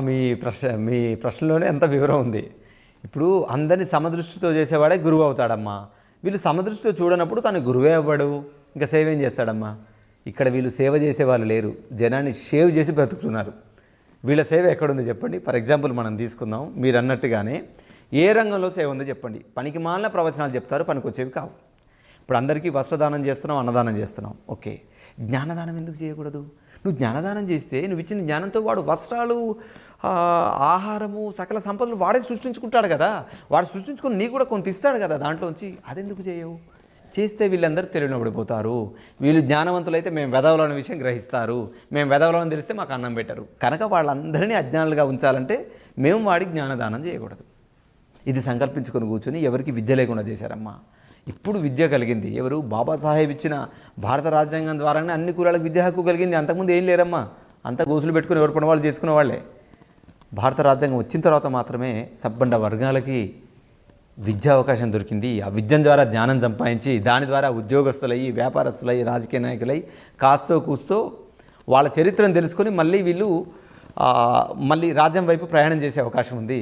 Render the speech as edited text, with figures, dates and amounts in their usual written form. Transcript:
మీ ప్రశ్నలోనే ఎంత వివరం ఉంది. ఇప్పుడు అందరినీ సమదృష్టితో చేసేవాడే గురువు అవుతాడమ్మా. వీళ్ళు సమదృష్టితో చూడనప్పుడు తను గురువే అవ్వడు, ఇంకా సేవ ఏం చేస్తాడమ్మా? ఇక్కడ వీళ్ళు సేవ చేసేవాళ్ళు లేరు, జనాన్ని షేవ్ చేసి బ్రతుకుతున్నారు. వీళ్ళ సేవ ఎక్కడుంది చెప్పండి. ఫర్ ఎగ్జాంపుల్ మనం తీసుకుందాం, మీరు అన్నట్టుగానే ఏ రంగంలో సేవ ఉందో చెప్పండి. పనికి మాలిన ప్రవచనాలు చెప్తారు, పనికొచ్చేవి కావు. ఇప్పుడు అందరికీ వస్త్రదానం చేస్తున్నావు, అన్నదానం చేస్తున్నావు, ఓకే. జ్ఞానదానం ఎందుకు చేయకూడదు? నువ్వు జ్ఞానదానం చేస్తే నువ్వు ఇచ్చిన జ్ఞానంతో వాడు వస్త్రాలు, ఆహారము, సకల సంపదలు వాడే సృష్టించుకుంటాడు కదా. వాడు సృష్టించుకుని నీకు కూడా కొంత ఇస్తాడు కదా దాంట్లోంచి. అదెందుకు చేయవు? చేస్తే వీళ్ళందరూ తెలియనబడిపోతారు. వీళ్ళు జ్ఞానవంతులైతే మేము వెధవలనే విషయం గ్రహిస్తారు. మేము వెధవలని తెలిస్తే మాకు అన్నం పెట్టరు. కనుక వాళ్ళందరినీ అజ్ఞానులుగా ఉంచాలంటే మేము వాడికి జ్ఞానదానం చేయకూడదు. ఇది సంకల్పించుకొని కూర్చొని ఎవరికి విద్య లేకుండా చేశారమ్మా. ఇప్పుడు విద్య కలిగింది ఎవరు? బాబాసాహెబ్ ఇచ్చిన భారత రాజ్యాంగం ద్వారానే అన్ని కులాలకు విద్యా హక్కు కలిగింది. అంతకుముందు ఏం లేరమ్మా, అంతా గోసులు పెట్టుకుని ఎవరు పని వాళ్ళు చేసుకునే వాళ్ళే. భారత రాజ్యాంగం వచ్చిన తర్వాత మాత్రమే సబ్బండ వర్గాలకి విద్యా అవకాశం దొరికింది. ఆ విద్య ద్వారా జ్ఞానం సంపాదించి దాని ద్వారా ఉద్యోగస్తులయ్యి, వ్యాపారస్తులయ్యి, రాజకీయ నాయకులై కాస్తో కూస్తో వాళ్ళ చరిత్రను తెలుసుకొని మళ్ళీ వీళ్ళు మళ్ళీ రాజ్యం వైపు ప్రయాణం చేసే అవకాశం ఉంది.